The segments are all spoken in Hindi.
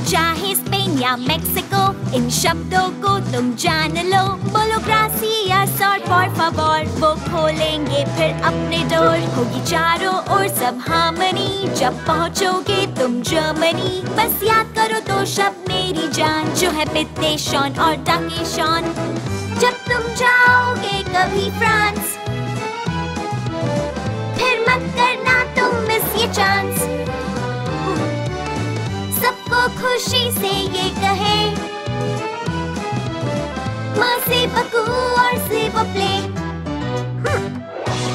चाहे स्पेन या मेक्सिको, इन शब्दों को तुम जान लो। बोलो ग्रासियास और por favor, वो खोलेंगे फिर अपने डोर। होगी चारों ओर सब हार्मनी, जब पहुँचोगे तुम जर्मनी। बस याद करो दो शब्द मेरी जान, जो है पित्तेशॉन और डाकेशॉन। जब तुम जाओगे कभी फ्रांस, फिर मत करना तुम मिस ये चांस। सबको खुशी से ये कहे, merci beaucoup और s'il vous plaît।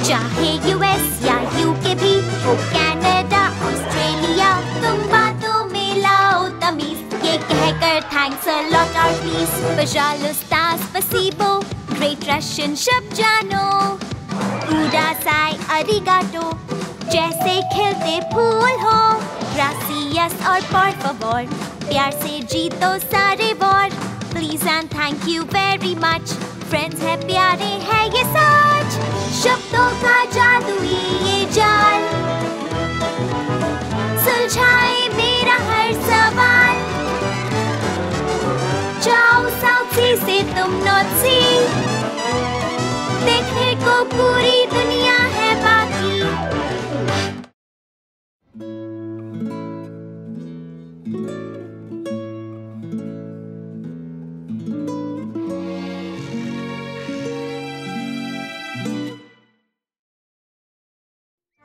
चाहे यूएस या यूके भी हो, कनाडा ऑस्ट्रेलिया, तुम बातों में लाओ तमीज। ये कहकर थैंक्स अ लॉट और प्लीज, पजालुस्ता स्पसीबो, ग्रेट रशियन शब्द जानो। कुडासाई अरिगाटो, जैसे खिलते फूल हो। ग्रासियस और por favor, प्यार से जीतो सारे war. Please and thank you very much, friends है प्यारे है ये सच। शब्दों का जादुई ये जाल, सुलझाए मेरा हर सवाल। जाओ साउथ सी से तुम नॉर्थ सी, देखने को पूरी दुनिया है बाकी।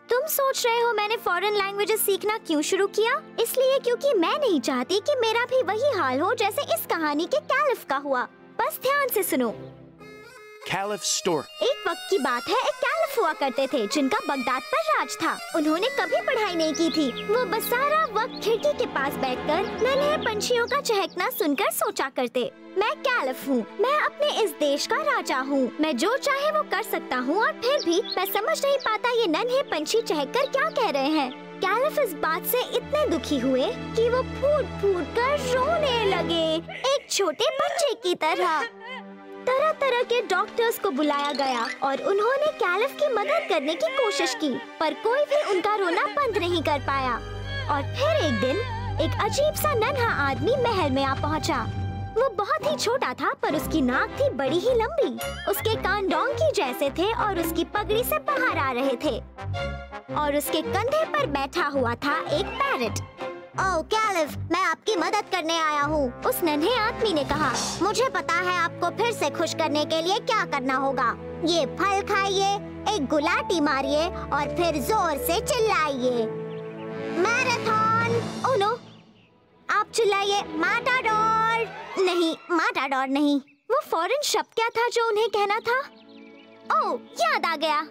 तुम सोच रहे हो मैंने फॉरेन लैंग्वेजेस सीखना क्यों शुरू किया? इसलिए क्योंकि मैं नहीं चाहती कि मेरा भी वही हाल हो जैसे इस कहानी के कैलिफ का हुआ। बस ध्यान से सुनो। Caliph Stork। एक वक्त की बात है, एक कैलिफ हुआ करते थे जिनका बगदाद पर राज था। उन्होंने कभी पढ़ाई नहीं की थी। वो बस सारा वक्त खिड़की के पास बैठकर नन्हे पंछियों का चहकना सुनकर सोचा करते, मैं कैलिफ हूँ, मैं अपने इस देश का राजा हूँ, मैं जो चाहे वो कर सकता हूँ। और फिर भी मैं समझ नहीं पाता ये नन्हे पंछी चहककर क्या कह रहे हैं। कैलिफ इस बात से इतने दुखी हुए कि वो फूट फूट कर रोने लगे, एक छोटे बच्चे की तरह। तरह तरह के डॉक्टर्स को बुलाया गया और उन्होंने कैलिफ की मदद करने की कोशिश की, पर कोई भी उनका रोना बंद नहीं कर पाया। और फिर एक दिन एक अजीब सा नन्हा आदमी महल में आ पहुंचा। वो बहुत ही छोटा था, पर उसकी नाक थी बड़ी ही लंबी, उसके कान डोंकी जैसे थे और उसकी पगड़ी से बाहर आ रहे थे। और उसके कंधे पर बैठा हुआ था एक पैरट। ओह कैलिफ, मैं आपकी मदद करने आया हूँ, उस नन्हे आदमी ने कहा। मुझे पता है आपको फिर से खुश करने के लिए क्या करना होगा। ये फल खाइए, एक गुलाटी मारिए और फिर जोर से चिल्लाइए, मैराथन। ओह नो, आप चिल्लाइए माटाडोर। नहीं, माटाडोर नहीं। वो फौरन शब्द क्या था जो उन्हें कहना था? ओह, याद आ गया।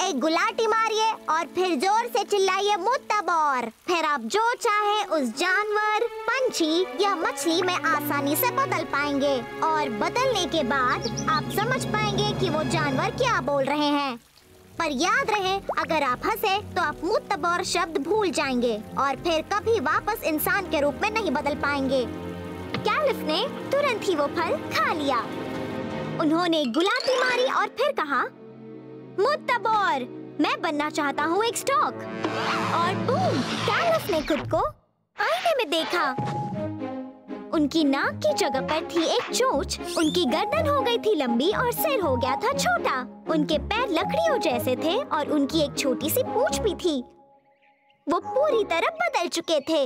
एक गुलाटी मारिए और फिर जोर से चिल्लाइए मुत्तबोर। फिर आप जो चाहे उस जानवर, पंछी या मछली में आसानी से बदल पाएंगे। और बदलने के बाद आप समझ पाएंगे कि वो जानवर क्या बोल रहे हैं। पर याद रहे, अगर आप हंसे तो आप मुत्तबोर शब्द भूल जाएंगे और फिर कभी वापस इंसान के रूप में नहीं बदल पाएंगे। कैलिफ ने तुरंत ही वो फल खा लिया। उन्होंने गुलाटी मारी और फिर कहा, मुत्तबोर, मैं बनना चाहता हूँ एक स्टॉक। और बूम, कैलिफ ने खुद को आईने में देखा। उनकी नाक की जगह पर थी एक चोंच, उनकी गर्दन हो गई थी लंबी और सिर हो गया था छोटा। उनके पैर लकड़ियों जैसे थे और उनकी एक छोटी सी पूंछ भी थी। वो पूरी तरह बदल चुके थे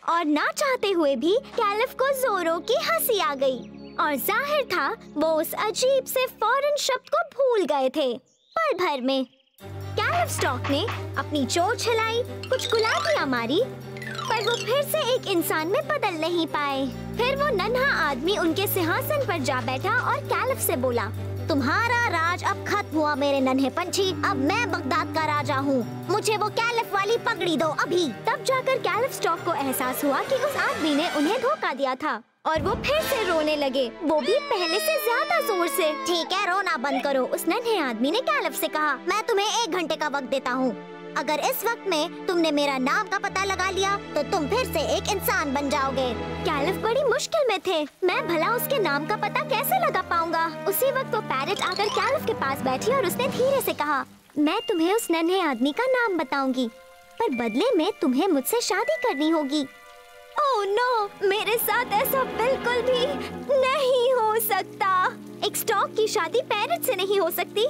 और ना चाहते हुए भी कैलिफ को जोरों की हंसी आ गई। और जाहिर था वो उस अजीब से फॉरेन शब्द को भूल गए थे पल भर में। कैलिफ स्टॉक ने अपनी चोंच हिलाई, कुछ गुलाटियां मारी, पर वो फिर से एक इंसान में बदल नहीं पाए। फिर वो नन्हा आदमी उनके सिंहासन पर जा बैठा और कैलिफ से बोला, तुम्हारा राज अब खत्म हुआ मेरे नन्हे पंछी, अब मैं बगदाद का राजा हूँ, मुझे वो कैलिफ वाली पगड़ी दो अभी। तब जाकर कैलिफ स्टॉक को एहसास हुआ कि उस आदमी ने उन्हें धोखा दिया था और वो फिर से रोने लगे, वो भी पहले से ज्यादा जोर से। ठीक है, रोना बंद करो, उस नन्हे आदमी ने कैलिफ से कहा। मैं तुम्हें 1 घंटे का वक्त देता हूँ। अगर इस वक्त में तुमने मेरा नाम का पता लगा लिया तो तुम फिर से एक इंसान बन जाओगे। कैलिफ बड़ी मुश्किल में थे, मैं भला उसके नाम का पता कैसे लगा पाऊंगा। उसी वक्त वो पैरट आकर कैलिफ के पास बैठी और उसने धीरे से कहा, मैं तुम्हें उस नन्हे आदमी का नाम बताऊंगी, पर बदले में तुम्हें मुझसे शादी करनी होगी। ओह नो, मेरे साथ ऐसा बिल्कुल भी नहीं हो सकता। एक स्टॉक की शादी पैरट से नहीं हो सकती,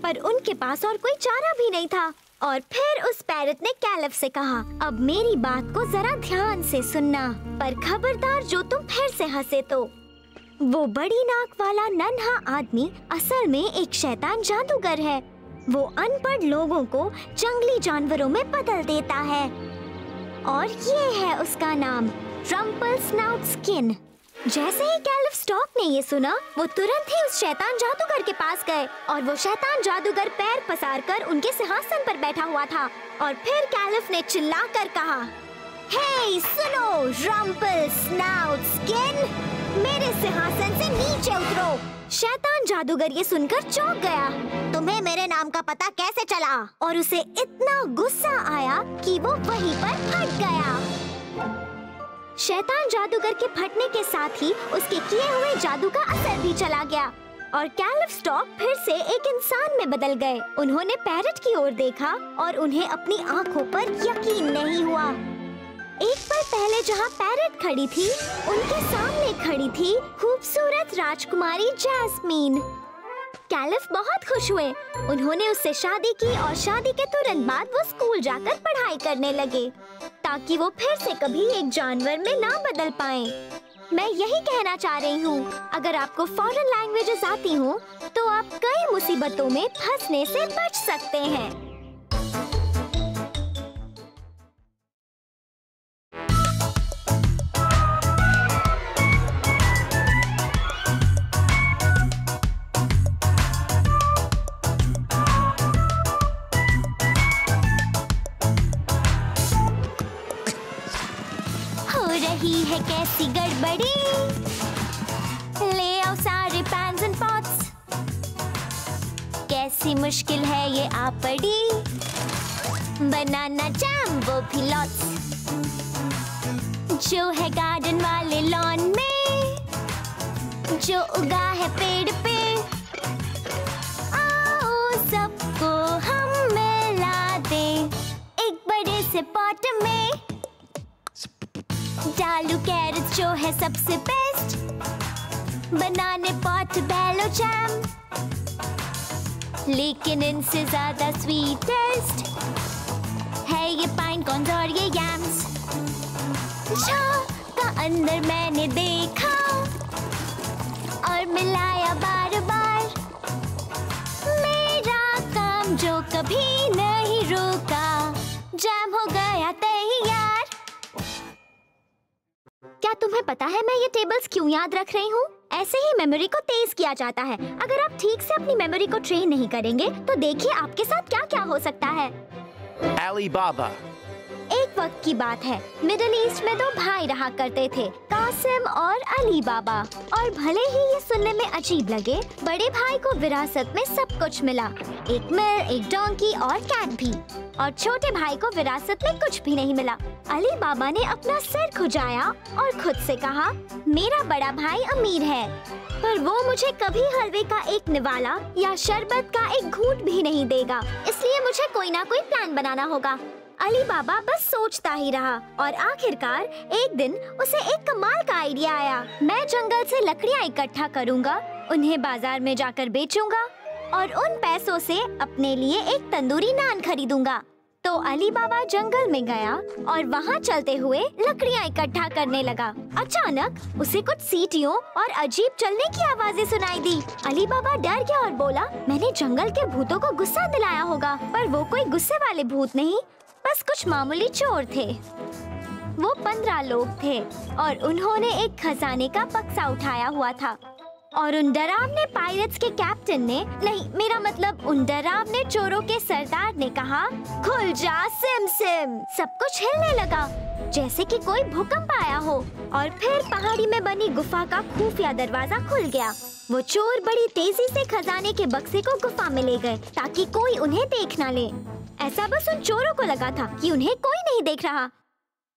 पर उनके पास और कोई चारा भी नहीं था। और फिर उस पैरट ने कैलिफ से कहा, अब मेरी बात को जरा ध्यान से सुनना, पर खबरदार जो तुम फिर से हंसे तो। वो बड़ी नाक वाला नन्हा आदमी असल में एक शैतान जादूगर है। वो अनपढ़ लोगों को जंगली जानवरों में बदल देता है और ये है उसका नाम, रम्पल्सनाउटस्किन। जैसे ही कैलिफ स्टॉक ने ये सुना, वो तुरंत ही उस शैतान जादूगर के पास गए और वो शैतान जादूगर पैर पसारकर उनके सिंहासन पर बैठा हुआ था। और फिर कैलिफ ने चिल्लाकर कहा, हे सुनो रम्पल्सनाउटस्किन, मेरे सिंहासन से नीचे उतरो। शैतान जादूगर ये सुनकर चौंक गया। तुम्हें मेरे नाम का पता कैसे चला? और उसे इतना गुस्सा आया कि वो वहीं पर फट गया। शैतान जादूगर के फटने के साथ ही उसके किए हुए जादू का असर भी चला गया और कैलिफ स्टॉक फिर से एक इंसान में बदल गए। उन्होंने पैरट की ओर देखा और उन्हें अपनी आंखों पर यकीन नहीं हुआ। एक पल पहले जहाँ पैरट खड़ी थी, उनके सामने खड़ी थी खूबसूरत राजकुमारी जैस्मीन। कैलिफ बहुत खुश हुए। उन्होंने उससे शादी की और शादी के तुरंत बाद वो स्कूल जाकर पढ़ाई करने लगे ताकि वो फिर से कभी एक जानवर में ना बदल पाएं। मैं यही कहना चाह रही हूँ, अगर आपको फॉरेन लैंग्वेजेस आती हो तो आप कई मुसीबतों में फंसने से बच सकते हैं। है कैसी गड़बड़ी, ले आओ सारे पैन्स एंड पॉट्स। कैसी मुश्किल है ये आ पड़ी, बनाना जैम वो भी लॉट्स। जो है गार्डन वाले लॉन में, जो उगा है पेड़ पे, आओ सबको हम मिला दे एक बड़े से पॉट में। डालू कैरेट्स जो है सबसे बेस्ट, बनाने पॉट बेलो जैम, लेकिन इनसे ज्यादा स्वीटेस्ट है ये पाइन कॉर्न्स और ये यैम्स। का अंदर मैंने देखा और मिलाया बार बार, मेरा काम जो कभी नहीं रुका, जैम हो गया तैयार। क्या तुम्हें पता है मैं ये टेबल्स क्यों याद रख रही हूँ? ऐसे ही मेमोरी को तेज किया जाता है। अगर आप ठीक से अपनी मेमोरी को ट्रेन नहीं करेंगे तो देखिए आपके साथ क्या क्या हो सकता है। Alibaba. एक वक्त की बात है, मिडिल ईस्ट में दो भाई रहा करते थे, कासिम और अली बाबा। और भले ही ये सुनने में अजीब लगे, बड़े भाई को विरासत में सब कुछ मिला, एक मिल, एक डोंकी और कैट भी। और छोटे भाई को विरासत में कुछ भी नहीं मिला। अली बाबा ने अपना सिर खुजाया और खुद से कहा, मेरा बड़ा भाई अमीर है, पर वो मुझे कभी हलवे का एक निवाला या शरबत का एक घूंट भी नहीं देगा, इसलिए मुझे कोई ना कोई प्लान बनाना होगा। अली बाबा बस सोचता ही रहा और आखिरकार एक दिन उसे एक कमाल का आइडिया आया। मैं जंगल से लकड़ियाँ इकट्ठा करूँगा, उन्हें बाजार में जाकर बेचूंगा और उन पैसों से अपने लिए एक तंदूरी नान खरीदूंगा। तो अली बाबा जंगल में गया और वहाँ चलते हुए लकड़ियाँ इकट्ठा करने लगा। अचानक उसे कुछ सीटियों और अजीब चलने की आवाजें सुनाई दी। अली बाबा डर गया और बोला, मैंने जंगल के भूतों को गुस्सा दिलाया होगा, पर वो कोई गुस्से वाले भूत नहीं, बस कुछ मामूली चोर थे। वो 15 लोग थे और उन्होंने एक खजाने का बक्सा उठाया हुआ था। और उन डरावने पायरेट्स के कैप्टन ने, नहीं मेरा मतलब उन डरावने चोरों के सरदार ने कहा, खुल जा सिम सिम। सब कुछ हिलने लगा जैसे कि कोई भूकंप आया हो और फिर पहाड़ी में बनी गुफा का खुफिया दरवाजा खुल गया। वो चोर बड़ी तेजी से खजाने के बक्से को गुफा में ले गए ताकि कोई उन्हें देख ना ले। ऐसा बस उन चोरों को लगा था कि उन्हें कोई नहीं देख रहा,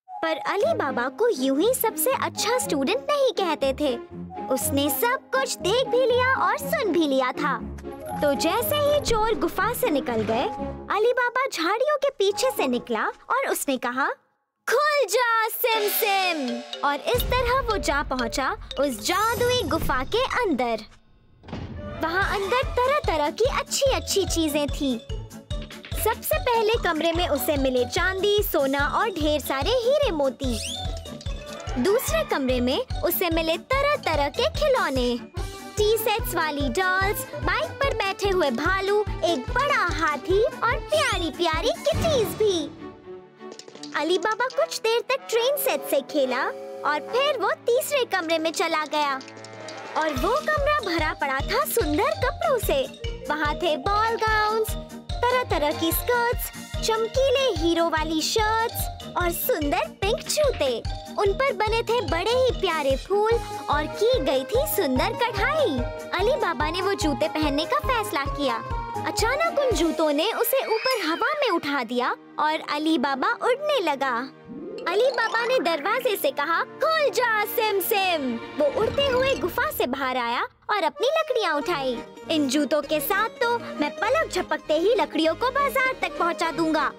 पर अली बाबा को यूं ही सबसे अच्छा स्टूडेंट नहीं कहते थे। उसने सब कुछ देख भी लिया और सुन भी लिया था। तो जैसे ही चोर गुफा से निकल गए, अली बाबा झाड़ियों के पीछे से निकला और उसने कहा, खुल जा सिम सिम। और इस तरह वो जा पहुंचा उस जादुई गुफा के अंदर। वहाँ अंदर तरह तरह की अच्छी अच्छी चीजें थी। सबसे पहले कमरे में उसे मिले चांदी, सोना और ढेर सारे हीरे मोती। दूसरे कमरे में उसे मिले तरह तरह के खिलौने, टी सेट्स वाली डॉल्स, बाइक पर बैठे हुए भालू, एक बड़ा हाथी और प्यारी प्यारी किटीज भी। अली बाबा कुछ देर तक ट्रेन सेट से खेला और फिर वो तीसरे कमरे में चला गया और वो कमरा भरा पड़ा था सुंदर कपड़ों से। वहाँ थे बॉल गाउन्स, तरह तरह की स्कर्ट्स, चमकीले हीरो वाली शर्ट्स और सुंदर पिंक जूते। उन पर बने थे बड़े ही प्यारे फूल और की गई थी सुंदर कढ़ाई। अली बाबा ने वो जूते पहनने का फैसला किया। अचानक उन जूतों ने उसे ऊपर हवा में उठा दिया और अली बाबा उड़ने लगा। अली बाबा ने दरवाजे से कहा, खुल जा सिम सिम। वो उड़ते हुए गुफा से बाहर आया और अपनी लकड़ियाँ उठाई। इन जूतों के साथ तो मैं पलक झपकते ही लकड़ियों को बाजार तक पहुँचा दूंगा।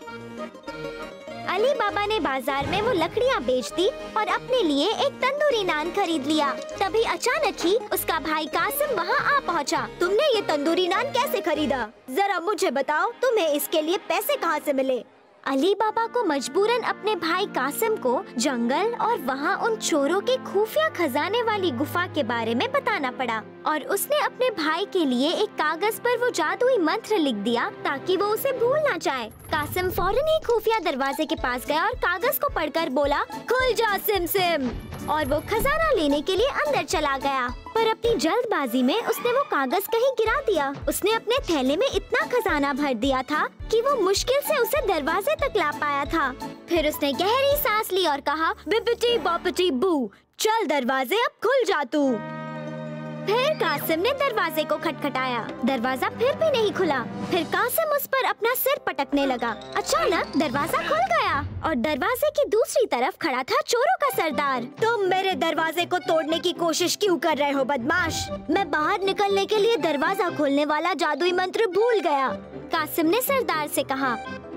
अली बाबा ने बाजार में वो लकड़ियाँ बेच दी और अपने लिए एक तंदूरी नान खरीद लिया। तभी अचानक ही उसका भाई कासिम वहाँ आ पहुँचा। तुमने ये तंदूरी नान कैसे खरीदा? जरा मुझे बताओ, तुम्हें इसके लिए पैसे कहाँ से मिले? अली बाबा को मजबूरन अपने भाई कासिम को जंगल और वहाँ उन चोरों के खुफिया खजाने वाली गुफा के बारे में बताना पड़ा और उसने अपने भाई के लिए एक कागज पर वो जादुई मंत्र लिख दिया ताकि वो उसे भूल ना जाए। कासिम फौरन ही खुफिया दरवाजे के पास गया और कागज को पढ़कर बोला, खुल जा सिम सिम। और वो खजाना लेने के लिए अंदर चला गया, पर अपनी जल्दबाजी में उसने वो कागज कहीं गिरा दिया। उसने अपने थैले में इतना खजाना भर दिया था कि वो मुश्किल से उसे दरवाजे तक ला पाया था। फिर उसने गहरी सांस ली और कहा, बिपिटी बॉपिटी बू, चल दरवाजे अब खुल जा तू। फिर कासिम ने दरवाजे को खटखटाया। दरवाजा फिर भी नहीं खुला। फिर कासिम उस पर अपना सिर पटकने लगा। अचानक दरवाजा खुल गया और दरवाजे की दूसरी तरफ खड़ा था चोरों का सरदार। तुम मेरे दरवाजे को तोड़ने की कोशिश क्यों कर रहे हो बदमाश? मैं बाहर निकलने के लिए दरवाजा खोलने वाला जादुई मंत्र भूल गया। कासिम ने सरदार से कहा,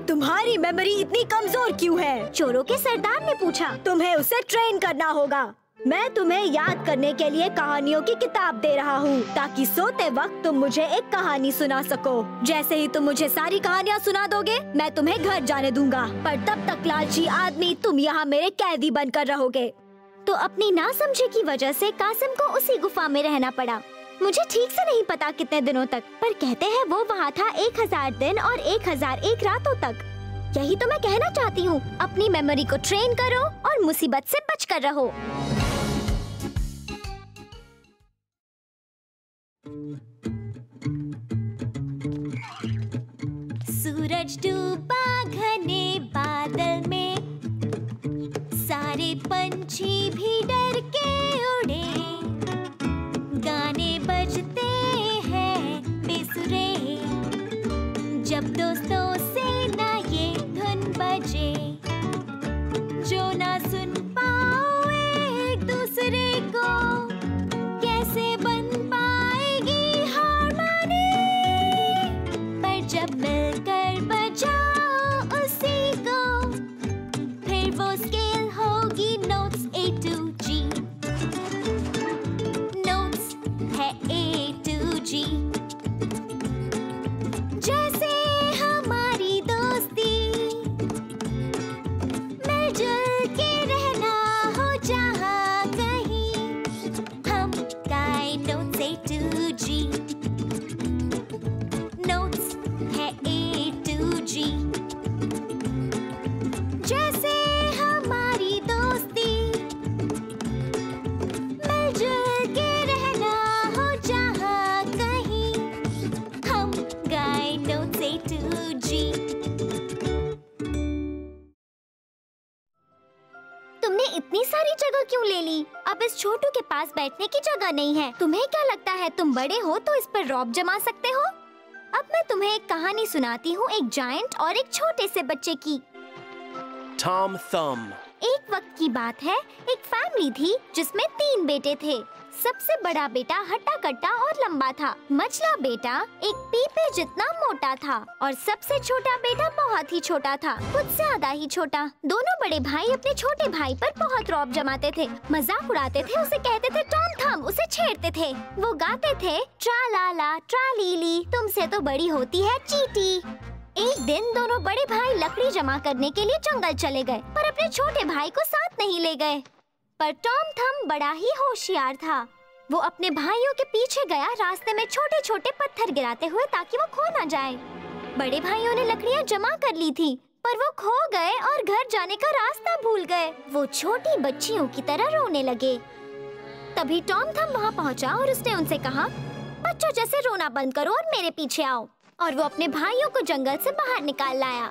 तुम्हारी मेमोरी इतनी कमजोर क्यों है? चोरों के सरदार ने पूछा। तुम्हें उसे ट्रेन करना होगा। मैं तुम्हें याद करने के लिए कहानियों की किताब दे रहा हूँ ताकि सोते वक्त तुम मुझे एक कहानी सुना सको। जैसे ही तुम मुझे सारी कहानियाँ सुना दोगे, मैं तुम्हें घर जाने दूंगा, पर तब तक लालची आदमी तुम यहाँ मेरे कैदी बनकर रहोगे। तो अपनी नासमझी की वजह से कासिम को उसी गुफा में रहना पड़ा। मुझे ठीक से नहीं पता कितने दिनों तक, पर कहते हैं वो वहाँ था 1000 दिन और 1001 रातों तक। यही तो मैं कहना चाहती हूँ, अपनी मेमोरी को ट्रेन करो और मुसीबत से बचकर रहो। सूरज डूबा घने बादल में, सारे पंछी भी डर के उड़े। गाने बजते हैं बेसुरे, जब दोस्तों से ना ये धुन बजे, जो ना सुन पाओ एक दूसरे को, कैसे बन पाएगी हारमोनी? पर जब मिलकर बजाओ उसी को, फिर वो स्केल होगी notes A to G। Notes है A to G। जैसे हमारी दोस्ती, मिलजुल के रहना हो जहाँ कहीं, हम गाए notes A to G। Notes है A to G। जैसे हमारी दोस्ती, मिलजुल के रहना हो जहाँ कहीं, हम गाए नोट्स A to G। तुमने इतनी सारी जगह क्यों ले ली? अब इस छोटू के पास बैठने की जगह नहीं है। तुम्हें क्या लगता है तुम बड़े हो तो इस पर रौब जमा सकते हो? अब मैं तुम्हें एक कहानी सुनाती हूँ, एक जायंट और एक छोटे से बच्चे की। Tom Thumb. एक वक्त की बात है, एक फैमिली थी जिसमें 3 बेटे थे। सबसे बड़ा बेटा हट्टा कट्टा और लंबा था। मझला बेटा एक पीपे जितना मोटा था और सबसे छोटा बेटा बहुत ही छोटा था, कुछ ज्यादा ही छोटा। दोनों बड़े भाई अपने छोटे भाई पर बहुत रौब जमाते थे, मजाक उड़ाते थे, उसे कहते थे टॉम थम, उसे छेड़ते थे। वो गाते थे ट्रा ला ला ट्रा लीली, तुमसे तो बड़ी होती है चीटी। एक दिन दोनों बड़े भाई लकड़ी जमा करने के लिए जंगल चले गए, पर अपने छोटे भाई को साथ नहीं ले गए। पर टॉम थम बड़ा ही होशियार था। वो अपने भाइयों के पीछे गया, रास्ते में छोटे छोटे पत्थर गिराते हुए ताकि वो खो न जाए। बड़े भाइयों ने लकड़ियाँ जमा कर ली थी, पर वो खो गए और घर जाने का रास्ता भूल गए। वो छोटी बच्चियों की तरह रोने लगे। तभी टॉम थम वहाँ पहुँचा और उसने उनसे कहा, बच्चों जैसे रोना बंद करो और मेरे पीछे आओ। और वो अपने भाइयों को जंगल से बाहर निकाल लाया।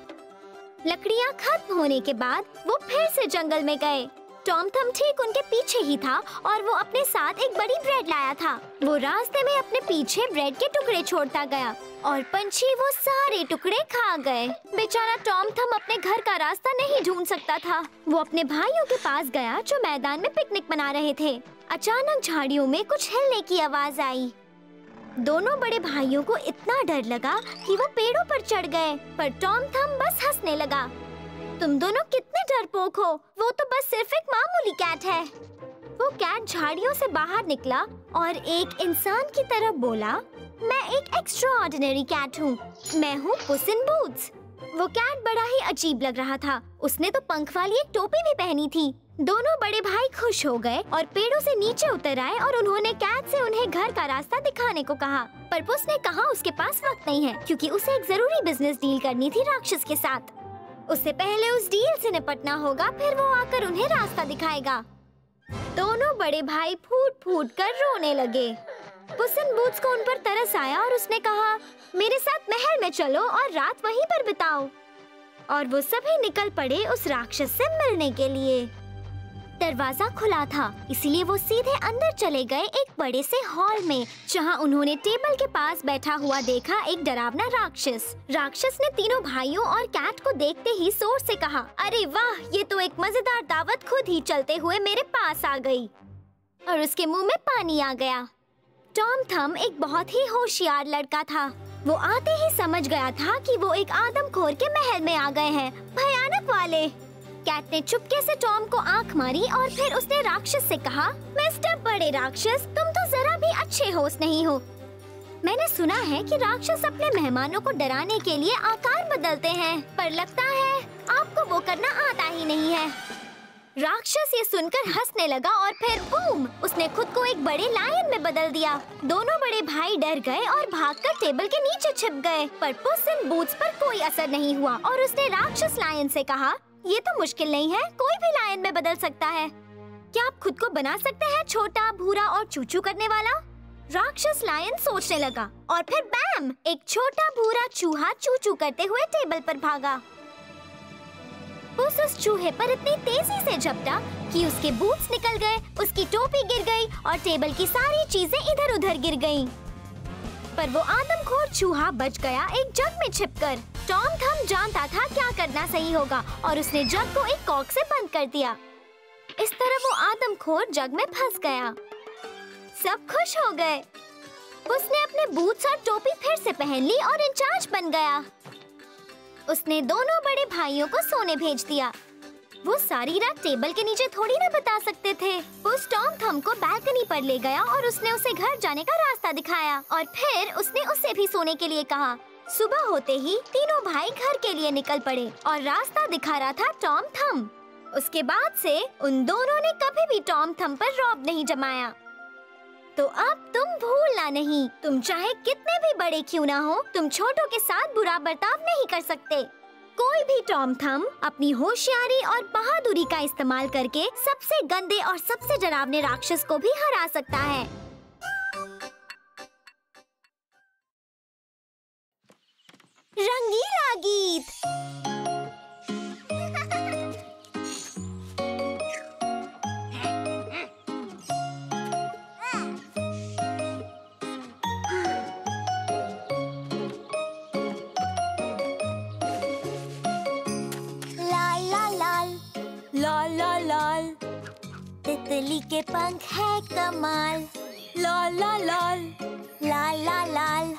लकड़ियाँ खत्म होने के बाद वो फिर से जंगल में गए। टॉम थम ठीक उनके पीछे ही था और वो अपने साथ एक बड़ी ब्रेड लाया था। वो रास्ते में अपने पीछे ब्रेड के टुकड़े छोड़ता गया और पंछी वो सारे टुकड़े खा गए। बेचारा टॉम थम अपने घर का रास्ता नहीं ढूंढ सकता था। वो अपने भाइयों के पास गया जो मैदान में पिकनिक मना रहे थे। अचानक झाड़ियों में कुछ हिलने की आवाज आई। दोनों बड़े भाइयों को इतना डर लगा कि वो पेड़ों पर चढ़ गए, पर टॉम थम बस हंसने लगा। तुम दोनों कितने डरपोक हो, वो तो बस सिर्फ एक मामूली कैट है। वो कैट झाड़ियों से बाहर निकला और एक इंसान की तरह बोला, मैं एक एक्स्ट्राऑर्डिनरी कैट हूँ, मैं हूँ पुस इन बूट्स। वो कैट बड़ा ही अजीब लग रहा था। उसने तो पंख वाली एक टोपी भी पहनी थी। दोनों बड़े भाई खुश हो गए और पेड़ों से नीचे उतर आए और उन्होंने कैट से उन्हें घर का रास्ता दिखाने को कहा। पर पुस ने कहा उसके पास वक्त नहीं है, क्योंकि उसे एक जरूरी बिजनेस डील करनी थी राक्षस के साथ। उससे पहले उस डील से निपटना होगा, फिर वो आकर उन्हें रास्ता दिखाएगा। दोनों बड़े भाई फूट फूट कर रोने लगे। पुस इन बूट्स को उन पर तरस आया और उसने कहा, मेरे साथ महल में चलो और रात वहीं पर बिताओ। और वो सभी निकल पड़े उस राक्षस से मिलने के लिए। दरवाजा खुला था, इसलिए वो सीधे अंदर चले गए एक बड़े से हॉल में, जहां उन्होंने टेबल के पास बैठा हुआ देखा एक डरावना राक्षस। राक्षस ने तीनों भाइयों और कैट को देखते ही जोर से कहा, अरे वाह, ये तो एक मजेदार दावत खुद ही चलते हुए मेरे पास आ गई। और उसके मुंह में पानी आ गया। टॉम थम एक बहुत ही होशियार लड़का था। वो आते ही समझ गया था कि वो एक आदमखोर के महल में आ गए हैं, भयानक वाले। कैट ने चुपके से टॉम को आंख मारी और फिर उसने राक्षस से कहा, मिस्टर बड़े राक्षस, तुम तो जरा भी अच्छे होस्ट नहीं हो। मैंने सुना है कि राक्षस अपने मेहमानों को डराने के लिए आकार बदलते हैं, पर लगता है आपको वो करना आता ही नहीं है। राक्षस ये सुनकर हंसने लगा और फिर बूम, उसने खुद को एक बड़े लायन में बदल दिया। दोनों बड़े भाई डर गए और भागकर टेबल के नीचे छिप गए, पर पुस इन बूट्स पर कोई असर नहीं हुआ और उसने राक्षस लायन से कहा, ये तो मुश्किल नहीं है, कोई भी लायन में बदल सकता है। क्या आप खुद को बना सकते हैं छोटा, भूरा और चूचू करने वाला? राक्षस लायन सोचने लगा और फिर बैम, एक छोटा भूरा चूहा चूचू करते हुए टेबल पर भागा। पुस उस चूहे पर इतनी तेजी से झपटा कि उसके बूट्स निकल गए, उसकी टोपी गिर गई और टेबल की सारी चीजें इधर उधर गिर गईं। पर वो आदमखोर चूहा बच गया एक जग में छिपकर। टॉम थम जानता था क्या करना सही होगा और उसने जग को एक कॉर्क से बंद कर दिया। इस तरह वो आदमखोर जग में फंस गया। सब खुश हो गए। उसने अपने बूट्स और टोपी फिर से पहन ली और इंचार्ज बन गया। उसने दोनों बड़े भाइयों को सोने भेज दिया। वो सारी रात टेबल के नीचे थोड़ी ना बिता सकते थे। उस टॉम थम को बालकनी पर ले गया और उसने उसे घर जाने का रास्ता दिखाया और फिर उसने उसे भी सोने के लिए कहा। सुबह होते ही तीनों भाई घर के लिए निकल पड़े और रास्ता दिखा रहा था टॉम थम। उसके बाद से उन दोनों ने कभी भी टॉम थम पर रौब नहीं जमाया। तो अब तुम भूलना नहीं, तुम चाहे कितने भी बड़े क्यों ना हो, तुम छोटों के साथ बुरा बर्ताव नहीं कर सकते। कोई भी टॉम थम अपनी होशियारी और बहादुरी का इस्तेमाल करके सबसे गंदे और सबसे डरावने राक्षस को भी हरा सकता है। रंगीला गीत। तितली के पंख है कमाल, लाल लाल लाल लाल लाल लाल,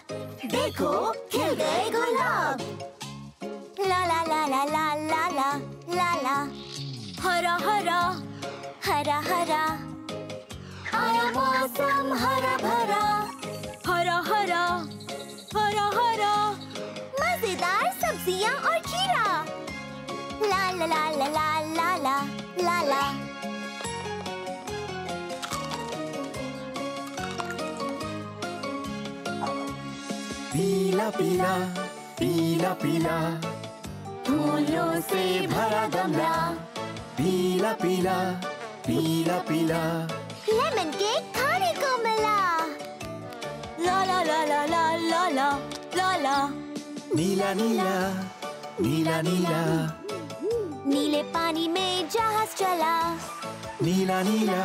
देखो खिल गए गुलाब, ला ला ला ला ला ला ला ला ला, हरा हरा हरा हरा, आया मौसम हरा भरा, हरा हरा हरा हरा, मजेदार सब्जियां और खीरा, ला ला ला ला ला ला ला ला ला। पीला पीला पीला पीला, फूलों से भरा गमला, पीला पीला पीला पीला, लेमन केक खाने को मिला, ला ला ला ला ला ला ला ला ला, नीला नीला नीला नीला, नीले पानी में जहाज चला, नीला नीला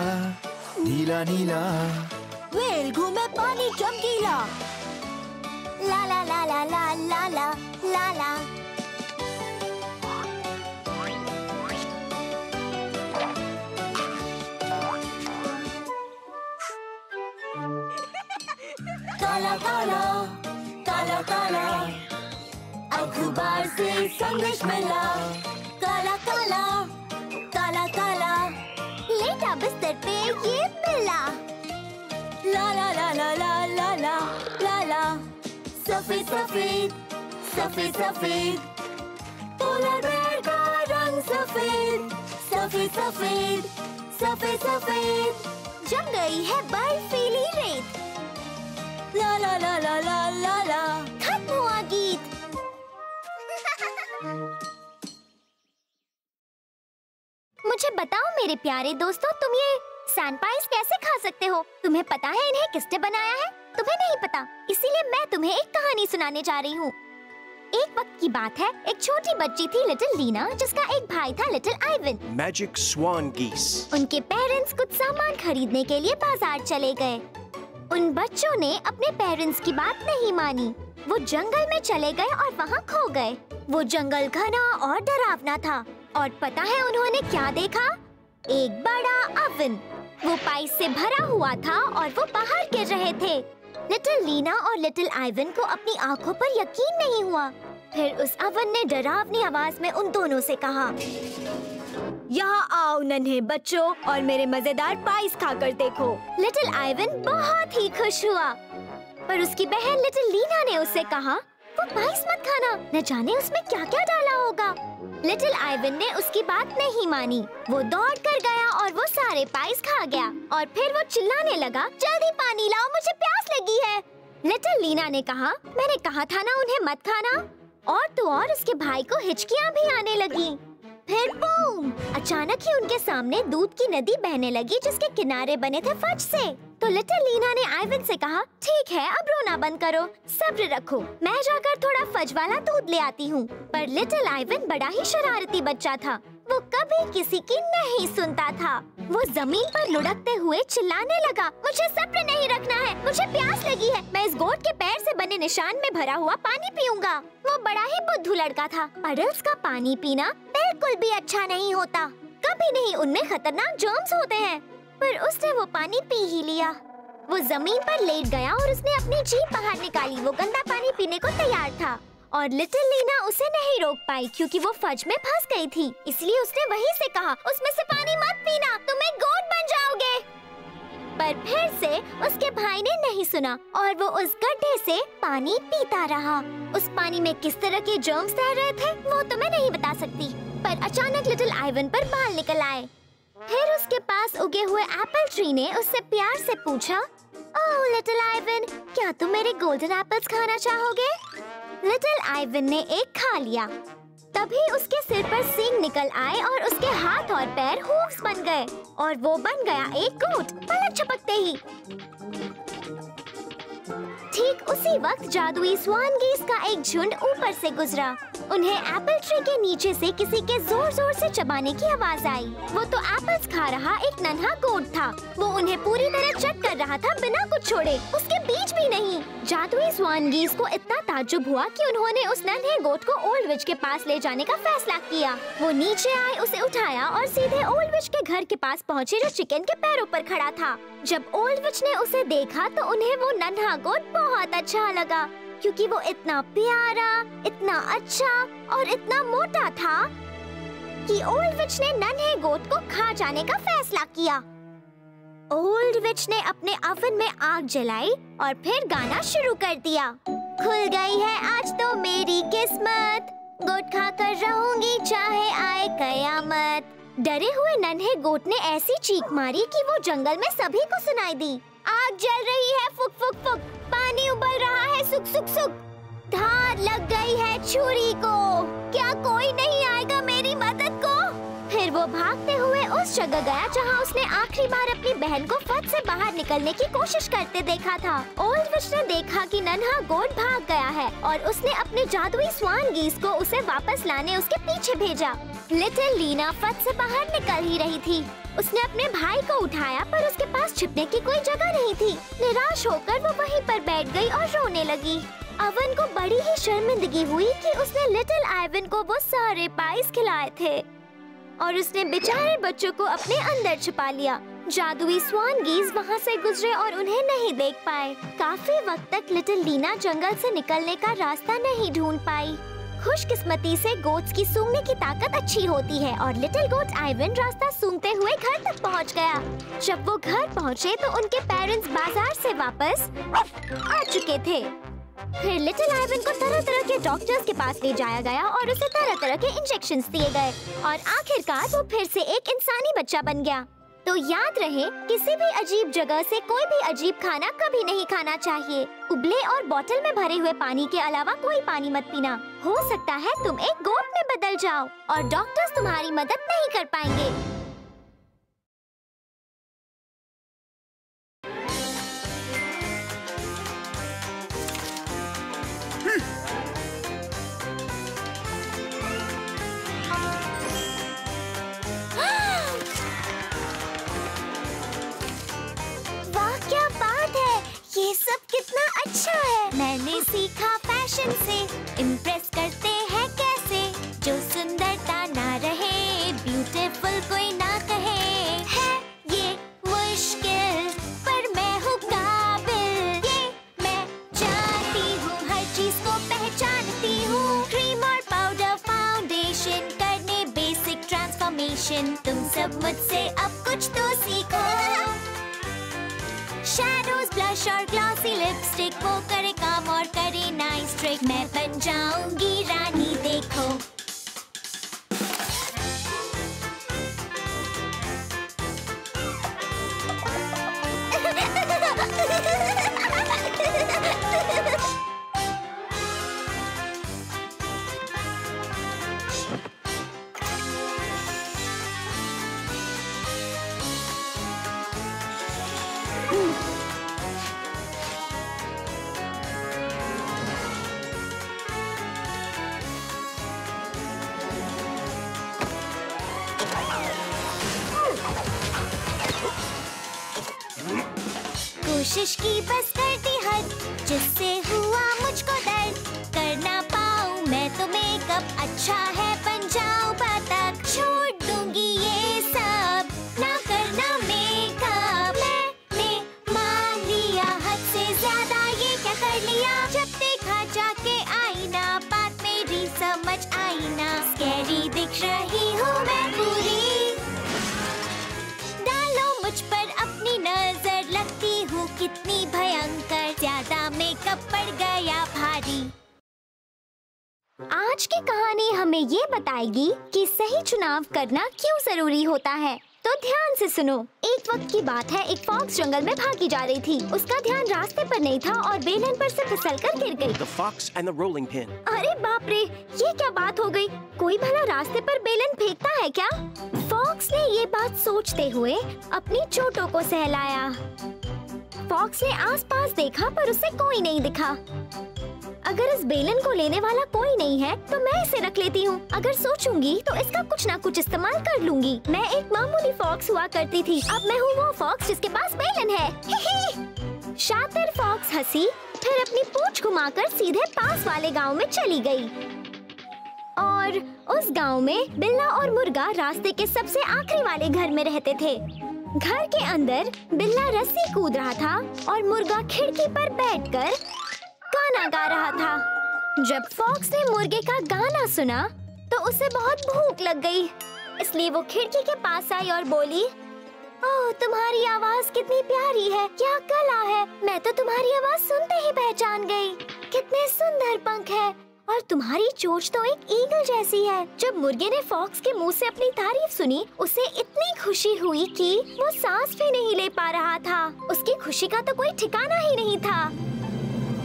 नीला नीला, व्हेल घूमे पानी चमकीला, ला ला ला ला ला ला ला ला ला। काला काला काला काला, अखबार से संदेश मिला, काला काला काला काला, लेटा बिस्तर पे ये मिला, ला ला ला ला ला ला ला ला ला, सफेद सफेद सफेद सफेद, पोलर बेयर का रंग सफेद, सफेद सफेद सफेद सफेद, जम गई है बर्फीली रेत, ला ला ला ला ला ला ला, खत्म हुआ गीत। मुझे बताओ मेरे प्यारे दोस्तों, तुम ये सैंड पाइस कैसे खा सकते हो? तुम्हें पता है इन्हें किसने बनाया है? तुम्हें नहीं पता, इसीलिए मैं तुम्हें एक कहानी सुनाने जा रही हूँ। एक वक्त की बात है, एक छोटी बच्ची थी लिटिल लीना, जिसका एक भाई था little Ivan. Magic swan geese. उनके पेरेंट्स कुछ सामान खरीदने के लिए बाजार चले गए। उन बच्चों ने अपने पेरेंट्स की बात नहीं मानी। वो जंगल में चले गए और वहाँ खो गए। वो जंगल घना और डरावना था और पता है उन्होंने क्या देखा? एक बड़ा अवन। वो पाइस से भरा हुआ था और वो बाहर गिर रहे थे। लिटिल लीना और लिटिल आइवन को अपनी आंखों पर यकीन नहीं हुआ। फिर उस अवन ने डरावनी आवाज में उन दोनों से कहा, यहाँ आओ नन्हे बच्चों और मेरे मजेदार पाइस खाकर देखो। लिटिल आइवन बहुत ही खुश हुआ, पर उसकी बहन लिटिल लीना ने उससे कहा, वो पाइस मत खाना, न जाने उसमें क्या क्या डाला होगा। लिटिल आइवन ने उसकी बात नहीं मानी। वो दौड़ कर गया और वो सारे पाइस खा गया और फिर वो चिल्लाने लगा, जल्दी पानी लाओ, मुझे प्यास लगी है। लिटिल लीना ने कहा, मैंने कहा था ना उन्हें मत खाना। और तो और उसके भाई को हिचकियाँ भी आने लगी। फिर बूम! अचानक ही उनके सामने दूध की नदी बहने लगी जिसके किनारे बने थे फज से। तो लिटिल लीना ने आइवन से कहा, ठीक है अब रोना बंद करो, सब्र रखो, मैं जाकर थोड़ा फज वाला दूध ले आती हूँ। पर लिटिल आइवन बड़ा ही शरारती बच्चा था। वो कभी किसी की नहीं सुनता था। वो जमीन पर लुढ़कते हुए चिल्लाने लगा, मुझे सब्र नहीं रखना है, मुझे प्यास लगी है, मैं इस गोट के पैर से बने निशान में भरा हुआ पानी पीऊंगा। वो बड़ा ही बुद्धू लड़का था। पडल्स का पानी पीना बिल्कुल भी अच्छा नहीं होता, कभी नहीं, उनमें खतरनाक जर्म्स होते हैं। पर उसने वो पानी पी ही लिया। वो जमीन पर लेट गया और उसने अपनी जीभ बाहर निकाली। वो गंदा पानी पीने को तैयार था और लिटिल लीना उसे नहीं रोक पाई क्योंकि वो फज में फंस गई थी। इसलिए उसने वहीं से कहा, उसमें से पानी मत पीना, तुम एक गोट बन जाओगे। पर फिर से उसके भाई ने नहीं सुना और वो उस गड्ढे से पानी पीता रहा। उस पानी में किस तरह के जर्म्स तैर रहे थे वो तो मैं नहीं बता सकती, पर अचानक लिटिल आइवन पर बाल निकल आए। फिर उसके पास उगे हुए एप्पल ट्री ने उससे प्यार से पूछा, ओह लिटिल आइवन, क्या तुम मेरे गोल्डन एप्पल्स खाना चाहोगे? लिटिल आइवन ने एक खा लिया। तभी उसके सिर पर सींग निकल आए और उसके हाथ और पैर हूफ्स बन गए और वो बन गया एक गोट पलक झपकते ही। ठीक उसी वक्त जादुई स्वान गीस का एक झुंड ऊपर से गुजरा। उन्हें एप्पल ट्री के नीचे से किसी के जोर जोर से चबाने की आवाज आई। वो तो एप्पल्स खा रहा एक नन्हा गोट था। वो उन्हें पूरी तरह चट कर रहा था बिना कुछ छोड़े, उसके बीच भी नहीं। जादुई स्वान गीस को इतना ताज्जुब हुआ कि उन्होंने उस नन्हे गोट को ओल्ड विच के पास ले जाने का फैसला किया। वो नीचे आए, उसे उठाया और सीधे ओल्ड विच के घर के पास पहुँचे जो चिकन के पैरों पर खड़ा था। जब ओल्ड विच ने उसे देखा तो उन्हें वो नन्हा गोट बहुत अच्छा लगा, क्योंकि वो इतना प्यारा, इतना अच्छा और इतना मोटा था कि ओल्ड विच ने नन्हे गोट को खा जाने का फैसला किया। ओल्ड विच ने अपने ओवन में आग जलाई और फिर गाना शुरू कर दिया। खुल गई है आज तो मेरी किस्मत, गोट खाकर रहूंगी चाहे आए कयामत। डरे हुए नन्हे गोट ने ऐसी चीख मारी कि वो जंगल में सभी को सुनाई दी। आग जल रही है, फुक फुक फुक, पानी उबल रहा है, सुक सुक सुक, धार लग गई है छुरी को, क्या कोई नहीं आएगा मेरी मदद को? फिर वो भागते हुए उस जगह गया जहाँ उसने आखिरी बार अपनी बहन को फट से बाहर निकलने की कोशिश करते देखा था। ओल्ड विच ने देखा कि नन्हा गोट भाग गया है और उसने अपने जादुई स्वान गीस को उसे वापस लाने उसके पीछे भेजा। लिटिल लीना फट से बाहर निकल ही रही थी। उसने अपने भाई को उठाया पर उसके पास छिपने की कोई जगह नहीं थी। निराश होकर वो वहीं पर बैठ गई और रोने लगी। अवन को बड़ी ही शर्मिंदगी हुई कि उसने लिटिल आइवन को वो सारे पाइस खिलाए थे और उसने बेचारे बच्चों को अपने अंदर छिपा लिया। जादुई स्वान गीस वहाँ से गुजरे और उन्हें नहीं देख पाए। काफी वक्त तक लिटिल लीना जंगल से निकलने का रास्ता नहीं ढूंढ पाई। खुशकिस्मती से गोट्स की सूंघने की ताकत अच्छी होती है और लिटिल गोट आइवन रास्ता सूंघते हुए घर तक पहुँच गया। जब वो घर पहुँचे तो उनके पेरेंट्स बाजार से वापस आ चुके थे। फिर लिटिल आइवन को तरह तरह के डॉक्टर्स के पास ले जाया गया और उसे तरह तरह के इंजेक्शंस दिए गए और आखिरकार वो फिर से एक इंसानी बच्चा बन गया। तो याद रहे, किसी भी अजीब जगह से कोई भी अजीब खाना कभी नहीं खाना चाहिए। उबले और बोतल में भरे हुए पानी के अलावा कोई पानी मत पीना। हो सकता है तुम एक गोट में बदल जाओ और डॉक्टर्स तुम्हारी मदद नहीं कर पाएंगे। ये सब कितना अच्छा है। मैंने सीखा फैशन से इम्प्रेस करते हैं कैसे, जो सुंदरता ना रहे ब्यूटीफुल कोई ना कहे। है ये मुश्किल पर मैं हूँ काबिल, ये मैं जानती हूँ, हर चीज को पहचानती हूँ। क्रीम और पाउडर फाउंडेशन करने बेसिक ट्रांसफॉर्मेशन, तुम सब मुझसे अब कुछ तो सीखो। शैडोज, ब्लश और ग्लॉसी लिपस्टिक, वो करे काम और करे नाइस ट्रिक। मैं बन जाऊंगी रानी देखो। कोशिश की बस कर दी हद, जिससे हुआ मुझको दर्द। कर ना पाऊँ मैं तो मेकअप, अच्छा है बन जाऊँ बतख। छोड़ दूंगी ये सब, ना करना मेकअप। मैंने मान लिया हद से ज्यादा, ये क्या कर लिया। जब देखा जाके आईना, बात मेरी समझ आई ना। स्कैरी दिख रही हूँ मैं पूरी, डालो मुझ पर अपनी नजर, लगती हूँ कितनी भयंकर। ज्यादा मेकअप पड़ गया भारी। आज की कहानी हमें ये बताएगी कि सही चुनाव करना क्यों जरूरी होता है। तो ध्यान से सुनो। एक वक्त की बात है, एक फॉक्स जंगल में भागी जा रही थी। उसका ध्यान रास्ते पर नहीं था और बेलन पर से फिसलकर गिर गई। The fox and the rolling pin. अरे बाप रे, ये क्या बात हो गई। कोई भला रास्ते पर बेलन फेंकता है क्या? फॉक्स ने ये बात सोचते हुए अपनी चोटों को सहलाया। फॉक्स ने आसपास देखा पर उसे कोई नहीं दिखा। अगर इस बेलन को लेने वाला कोई नहीं है तो मैं इसे रख लेती हूँ। अगर सोचूंगी तो इसका कुछ ना कुछ इस्तेमाल कर लूंगी। मैं एक मामूली फॉक्स हुआ करती थी, अब मैं हूँ वो फॉक्स जिसके पास बेलन है। शातिर फॉक्स हंसी, फिर अपनी घुमाकर सीधे पास वाले गांव में चली गई। और उस गांव में बिल्ला और मुर्गा रास्ते के सबसे आखिरी वाले घर में रहते थे। घर के अंदर बिल्ला रस्सी कूद रहा था और मुर्गा खिड़की पर बैठकर गाना गा रहा था। जब फॉक्स ने मुर्गे का गाना सुना तो उसे बहुत भूख लग गई, इसलिए वो खिड़की के पास आई और बोली, ओह, तुम्हारी आवाज कितनी प्यारी है, क्या कला है। मैं तो तुम्हारी आवाज सुनते ही पहचान गई। कितने सुंदर पंख है और तुम्हारी चोंच तो एक ईगल जैसी है। जब मुर्गे ने फॉक्स के मुंह से अपनी तारीफ सुनी, उसे इतनी खुशी हुई कि वो सांस भी नहीं ले पा रहा था। उसकी खुशी का तो कोई ठिकाना ही नहीं था।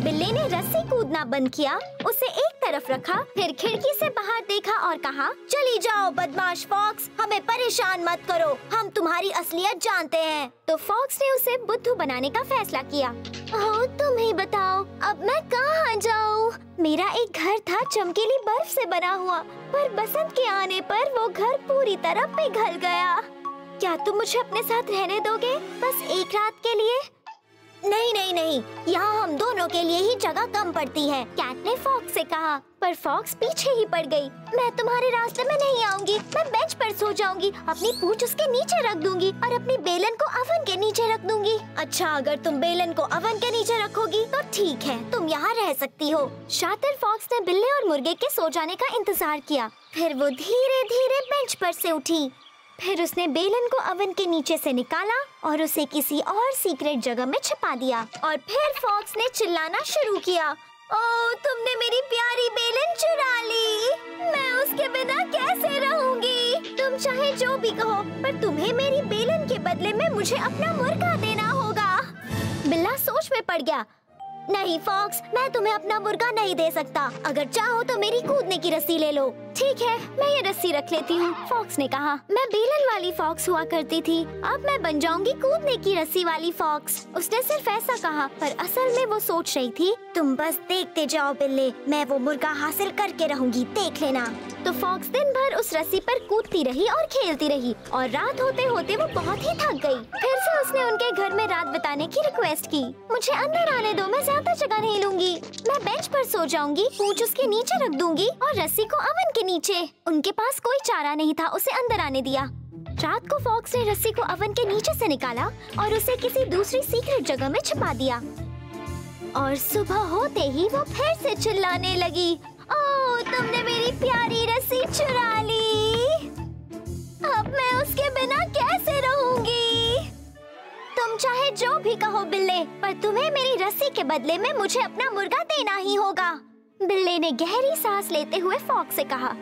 बिल्ली ने रस्सी कूदना बंद किया, उसे एक तरफ रखा, फिर खिड़की से बाहर देखा और कहा, चली जाओ बदमाश फॉक्स, हमें परेशान मत करो, हम तुम्हारी असलियत जानते हैं। तो फॉक्स ने उसे बुद्धू बनाने का फैसला किया। ओह, तुम ही बताओ, अब मैं कहाँ जाऊँ? मेरा एक घर था चमकीली बर्फ से बना हुआ, पर बसंत के आने पर वो घर पूरी तरह पिघल गया। क्या तुम मुझे अपने साथ रहने दोगे, बस एक रात के लिए? नहीं नहीं नहीं, यहाँ हम दोनों के लिए ही जगह कम पड़ती है, कैट ने फॉक्स से कहा। पर फॉक्स पीछे ही पड़ गई। मैं तुम्हारे रास्ते में नहीं आऊंगी, मैं बेंच पर सो जाऊंगी, अपनी पूंछ उसके नीचे रख दूंगी और अपनी बेलन को ओवन के नीचे रख दूंगी। अच्छा, अगर तुम बेलन को ओवन के नीचे रखोगी तो ठीक है, तुम यहाँ रह सकती हो। शातिर फॉक्स ने बिल्ली और मुर्गे के सो जाने का इंतजार किया, फिर वो धीरे धीरे बेंच पर से उठी। फिर उसने बेलन को ओवन के नीचे से निकाला और उसे किसी और सीक्रेट जगह में छिपा दिया। और फिर फॉक्स ने चिल्लाना शुरू किया, ओह, तुमने मेरी प्यारी बेलन चुरा ली, मैं उसके बिना कैसे रहूंगी? तुम चाहे जो भी कहो, पर तुम्हें मेरी बेलन के बदले में मुझे अपना मुर्गा देना होगा। बिल्ला सोच में पड़ गया। नहीं फॉक्स, मैं तुम्हें अपना मुर्गा नहीं दे सकता। अगर चाहो तो मेरी कूदने की रस्सी ले लो। ठीक है, मैं ये रस्सी रख लेती हूँ, फॉक्स ने कहा। मैं बेलन वाली फॉक्स हुआ करती थी, अब मैं बन जाऊंगी कूदने की रस्सी वाली फॉक्स। उसने सिर्फ ऐसा कहा, पर असल में वो सोच रही थी, तुम बस देखते जाओ बिल्ले, मैं वो मुर्गा हासिल करके रहूंगी, देख लेना। तो फॉक्स दिन भर उस रस्सी पर कूदती रही और खेलती रही, और रात होते होते वो बहुत ही थक गई। फिर से उसने उनके घर में रात बिताने की रिक्वेस्ट की। मुझे अंदर आने दो, मैं ज्यादा जगह नहीं लूंगी, मैं बेंच पर सो जाऊंगी, पूंछ उसके नीचे रख दूंगी और रस्सी को ओवन के नीचे। उनके पास कोई चारा नहीं था उसे अंदर आने दिया। रात को फॉक्स ने रस्सी को ओवन के नीचे से निकाला और उसे किसी दूसरी सीक्रेट जगह में छिपा दिया। और सुबह होते ही वो फिर से चिल्लाने लगी, ओह, तुमने मेरी प्यारी रस्सी चुरा ली, अब मैं उसके बिना कैसे रहूंगी? तुम चाहे जो भी कहो बिल्ले, पर तुम्हें मेरी रस्सी के बदले में मुझे अपना मुर्गा देना ही होगा। बिल्ले ने गहरी सांस लेते हुए फॉक्स से कहा,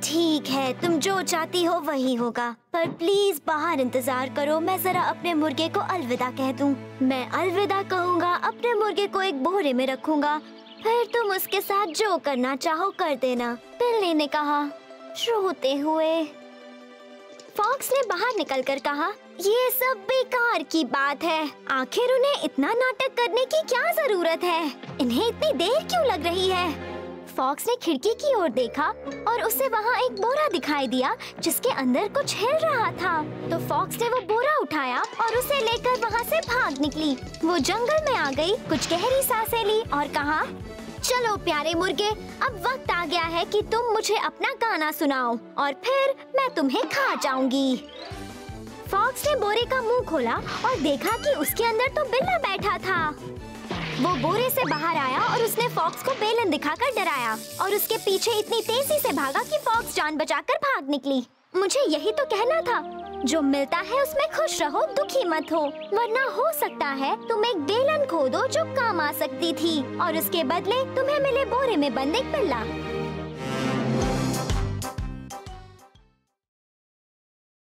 ठीक है, तुम जो चाहती हो वही होगा, पर प्लीज बाहर इंतजार करो, मैं जरा अपने मुर्गे को अलविदा कह दूं। मैं अलविदा कहूँगा, अपने मुर्गे को एक बोरे में रखूंगा, फिर तुम उसके साथ जो करना चाहो कर देना, बिल्ली ने कहा रोते हुए। फॉक्स ने बाहर निकलकर कहा, ये सब बेकार की बात है, आखिर उन्हें इतना नाटक करने की क्या जरूरत है, इन्हें इतनी देर क्यों लग रही है? फॉक्स ने खिड़की की ओर देखा और उसे वहाँ एक बोरा दिखाई दिया जिसके अंदर कुछ हिल रहा था। तो फॉक्स ने वो बोरा उठाया और उसे लेकर वहाँ से भाग निकली। वो जंगल में आ गई, कुछ गहरी सांसें ली और कहा, चलो प्यारे मुर्गे, अब वक्त आ गया है कि तुम मुझे अपना गाना सुनाओ और फिर मैं तुम्हें खा जाऊंगी। फॉक्स ने बोरे का मुंह खोला और देखा कि उसके अंदर तो बिल्ला बैठा था। वो बोरे से बाहर आया और उसने फॉक्स को बेलन दिखाकर डराया और उसके पीछे इतनी तेजी से भागा कि फॉक्स जान बचाकर भाग निकली। मुझे यही तो कहना था, जो मिलता है उसमें खुश रहो, दुखी मत हो, वरना हो सकता है तुम एक बेलन खो दो जो काम आ सकती थी और उसके बदले तुम्हें मिले बोरे में बंद एक बिल्ला।